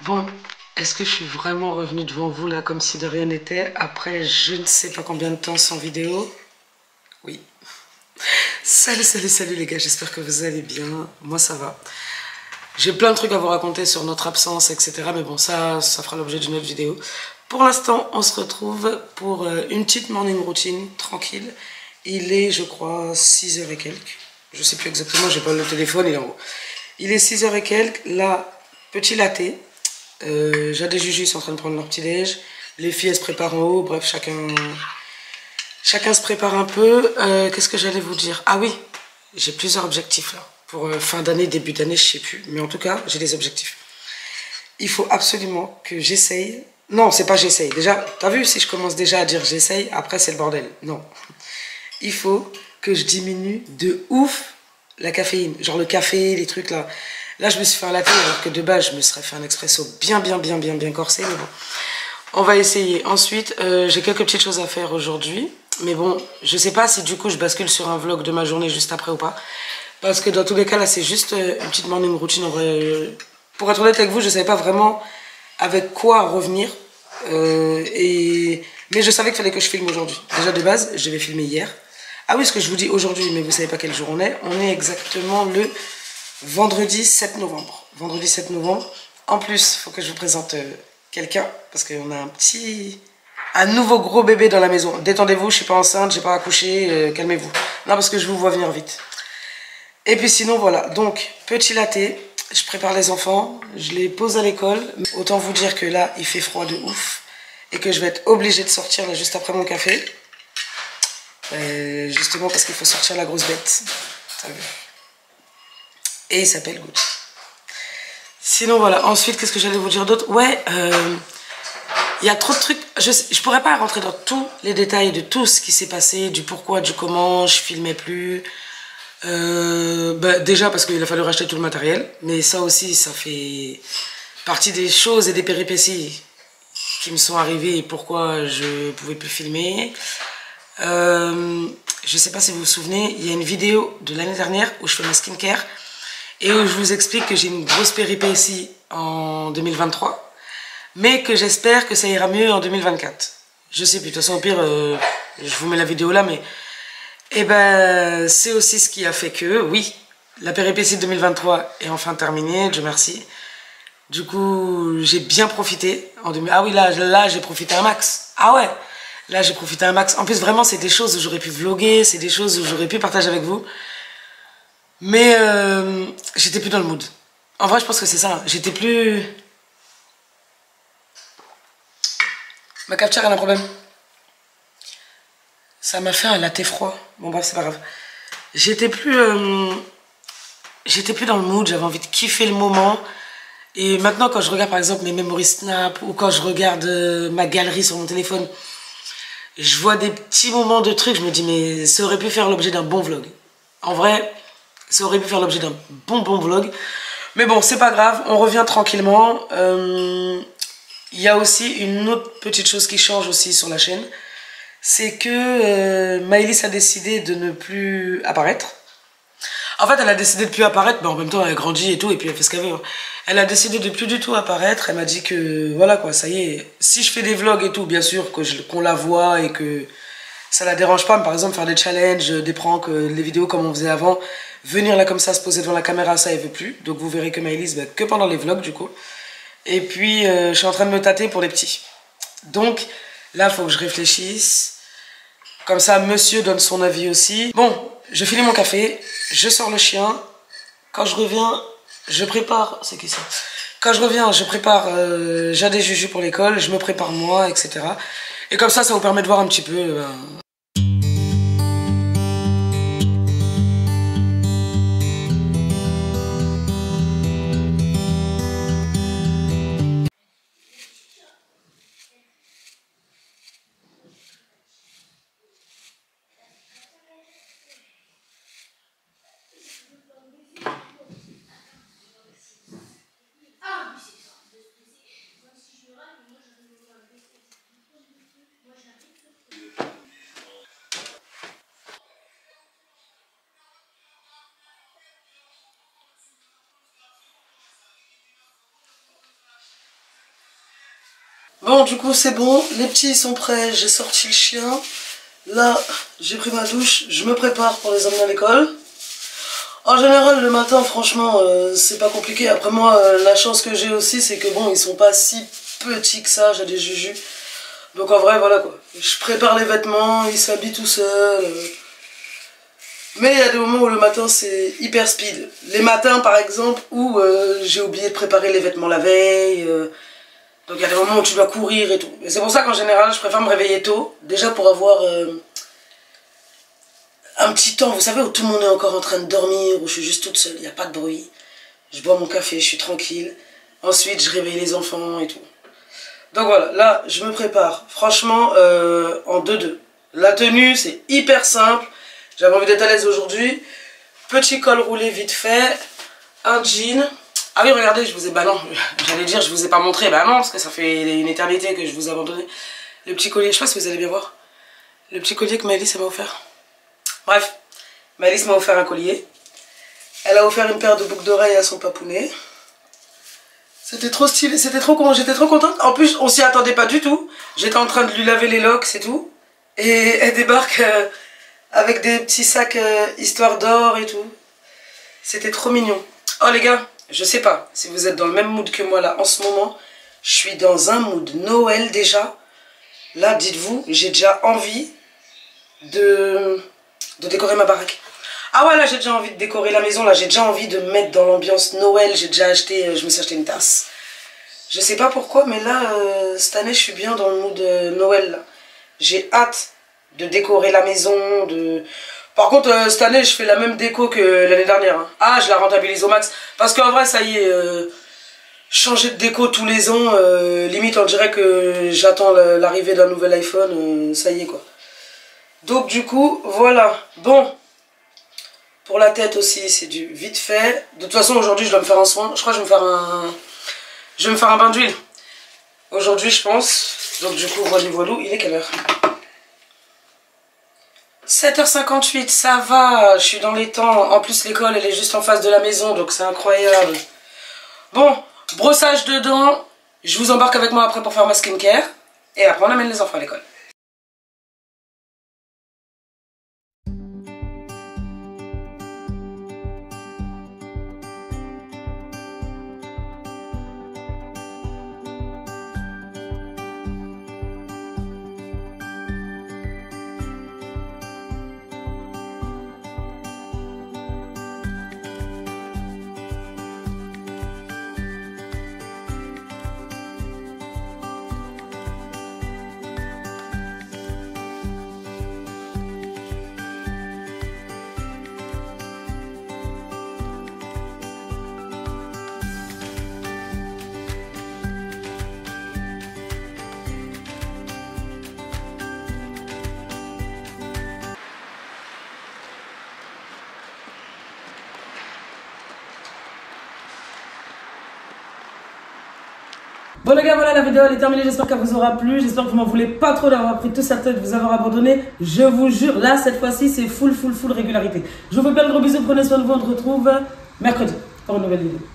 Bon, est-ce que je suis vraiment revenue devant vous là comme si de rien n'était après je ne sais pas combien de temps sans vidéo? Oui. Salut les gars, j'espère que vous allez bien. Moi ça va. J'ai plein de trucs à vous raconter sur notre absence, etc. Mais bon, ça fera l'objet d'une autre vidéo. Pour l'instant, on se retrouve pour une petite morning routine, tranquille. Il est, je crois, 6 heures et quelques. Je sais plus exactement, j'ai pas le téléphone, il est en haut. Il est 6 heures et quelques. Là, petit latte. Jade et Juju sont en train de prendre leur petit déj. Les filles, elles se préparent en haut. Bref, chacun se prépare un peu. Qu'est-ce que j'allais vous dire? Ah oui, j'ai plusieurs objectifs là. Pour fin d'année, début d'année, je sais plus. Mais en tout cas, j'ai des objectifs. Il faut absolument que j'essaye. Non, c'est pas j'essaye. Déjà, t'as vu, si je commence déjà à dire j'essaye, après c'est le bordel. Non. Il faut que je diminue de ouf la caféine. Genre le café, les trucs là. Là, je me suis fait un latte alors que de base, je me serais fait un expresso bien corsé. Mais bon, on va essayer. Ensuite, j'ai quelques petites choses à faire aujourd'hui. Mais bon, je sais pas si du coup, je bascule sur un vlog de ma journée juste après ou pas. Parce que dans tous les cas, là, c'est juste une petite morning routine. En vrai, pour être honnête avec vous, je savais pas vraiment avec quoi revenir. Mais je savais qu'il fallait que je filme aujourd'hui. Déjà de base, je devais filmer hier. Ah oui, ce que je vous dis aujourd'hui, mais vous savez pas quel jour on est. On est exactement le vendredi 7 novembre. Vendredi 7 novembre. En plus, il faut que je vous présente quelqu'un. Parce qu'on a un nouveau gros bébé dans la maison. Détendez-vous, je suis pas enceinte, j'ai pas accouché, calmez-vous. Non, parce que je vous vois venir vite. Et puis sinon, voilà. Donc, petit latte. Je prépare les enfants, je les pose à l'école. Autant vous dire que là, il fait froid de ouf. Et que je vais être obligée de sortir là, juste après mon café. Justement parce qu'il faut sortir la grosse bête. Et il s'appelle Gucci. Sinon, voilà. Ensuite, qu'est-ce que j'allais vous dire d'autre? Ouais, il y a trop de trucs. Je pourrais pas rentrer dans tous les détails de tout ce qui s'est passé, du pourquoi, du comment, je filmais plus. Déjà parce qu'il a fallu racheter tout le matériel, mais ça aussi, ça fait partie des choses et des péripéties qui me sont arrivées et pourquoi je pouvais plus filmer. Je sais pas si vous vous souvenez, il y a une vidéo de l'année dernière où je fais ma skincare et où je vous explique que j'ai une grosse péripétie en 2023, mais que j'espère que ça ira mieux en 2024. Je sais plus, de toute façon au pire, je vous mets la vidéo là, mais et ben, c'est aussi ce qui a fait que, oui, la péripétie de 2023 est enfin terminée, Dieu merci. Du coup, j'ai bien profité. Ah oui, là j'ai profité un max. Ah ouais, là j'ai profité un max. En plus, vraiment, c'est des choses où j'aurais pu vlogger, c'est des choses où j'aurais pu partager avec vous. Mais j'étais plus dans le mood. En vrai, je pense que c'est ça. J'étais plus... Ma cafetière a un problème. Ça m'a fait un latte froid. Bon bref, c'est pas grave. J'étais plus dans le mood, j'avais envie de kiffer le moment. Et maintenant, quand je regarde par exemple mes memories Snap ou quand je regarde ma galerie sur mon téléphone, je vois des petits moments de trucs, je me dis mais ça aurait pu faire l'objet d'un bon vlog. En vrai, ça aurait pu faire l'objet d'un bon vlog. Mais bon, c'est pas grave, on revient tranquillement. Il y a aussi une autre petite chose qui change aussi sur la chaîne. C'est que Maëlys a décidé de ne plus apparaître. En fait, elle a décidé de ne plus apparaître, mais en même temps, elle a grandi et tout, et puis elle fait ce qu'elle veut. Elle a décidé de plus du tout apparaître. Elle m'a dit que, voilà quoi, ça y est. Si je fais des vlogs et tout, bien sûr, qu'on la voit et que ça la dérange pas, mais par exemple, faire des challenges, des pranks, les vidéos comme on faisait avant, venir là comme ça, se poser devant la caméra, ça, elle veut plus. Donc vous verrez que Maëlys, que pendant les vlogs, du coup. Et puis, je suis en train de me tâter pour les petits. Donc, là, il faut que je réfléchisse. Comme ça, monsieur donne son avis aussi. Bon, je finis mon café, je sors le chien. Quand je reviens, je prépare... C'est qui ça? Quand je reviens, je prépare Jade et Juju pour l'école, je me prépare moi, etc. Et comme ça vous permet de voir un petit peu... Bon, du coup, c'est bon. Les petits ils sont prêts. J'ai sorti le chien. Là, j'ai pris ma douche. Je me prépare pour les emmener à l'école. En général, le matin, franchement, c'est pas compliqué. Après, moi, la chance que j'ai aussi, c'est que bon, ils sont pas si petits que ça. J'ai des jujus. Donc, en vrai, voilà quoi. Je prépare les vêtements. Ils s'habillent tout seuls. Mais il y a des moments où le matin, c'est hyper speed. Les matins, par exemple, où j'ai oublié de préparer les vêtements la veille. Donc il y a des moments où tu dois courir et tout. Et c'est pour ça qu'en général, je préfère me réveiller tôt. Déjà pour avoir un petit temps, vous savez, où tout le monde est encore en train de dormir, où je suis juste toute seule, il n'y a pas de bruit. Je bois mon café, je suis tranquille. Ensuite, je réveille les enfants et tout. Donc voilà, là, je me prépare. Franchement, en 2-2. La tenue, c'est hyper simple. J'avais envie d'être à l'aise aujourd'hui. Petit col roulé vite fait. Un jean. Ah oui, regardez, je vous ai... Bah non, j'allais dire, je vous ai pas montré. Bah non, parce que ça fait une éternité que je vous ai abandonné. Le petit collier, je sais pas si vous allez bien voir. Le petit collier que Maëlys m'a offert. Bref, Maëlys m'a offert un collier. Elle a offert une paire de boucles d'oreilles à son papounet. C'était trop stylé, c'était trop con, j'étais trop contente. En plus, on s'y attendait pas du tout. J'étais en train de lui laver les locks, c'est tout. Et elle débarque avec des petits sacs histoire d'or et tout. C'était trop mignon. Oh les gars, je sais pas si vous êtes dans le même mood que moi là en ce moment. Je suis dans un mood Noël déjà. Là, dites-vous, j'ai déjà envie de décorer ma baraque. Ah ouais, là j'ai déjà envie de décorer la maison. Là j'ai déjà envie de me mettre dans l'ambiance Noël. J'ai déjà acheté, je me suis acheté une tasse. Je sais pas pourquoi, mais là, cette année je suis bien dans le mood Noël. J'ai hâte de décorer la maison. Par contre, cette année je fais la même déco que l'année dernière. Hein. Ah, je la rentabilise au max. Parce qu'en vrai, ça y est, changer de déco tous les ans, limite on dirait que j'attends l'arrivée d'un nouvel iPhone. Ça y est quoi. Donc du coup, voilà. Bon. Pour la tête aussi, c'est du vite fait. De toute façon, aujourd'hui, je dois me faire un soin. Je crois que je vais me faire un bain d'huile. Aujourd'hui, je pense. Donc, du coup, voilà, il est quelle heure? 7h58, ça va. Je suis dans les temps. En plus, l'école, elle est juste en face de la maison. Donc, c'est incroyable. Bon, brossage de dents. Je vous embarque avec moi après pour faire ma skincare. Et après, on amène les enfants à l'école. Bon les gars, voilà, la vidéo elle est terminée, j'espère qu'elle vous aura plu, j'espère que vous m'en voulez pas trop d'avoir pris tout sa tête, de vous avoir abandonné. Je vous jure, là cette fois-ci c'est full régularité. Je vous fais plein de gros bisous, prenez soin de vous, on se retrouve mercredi pour une nouvelle vidéo.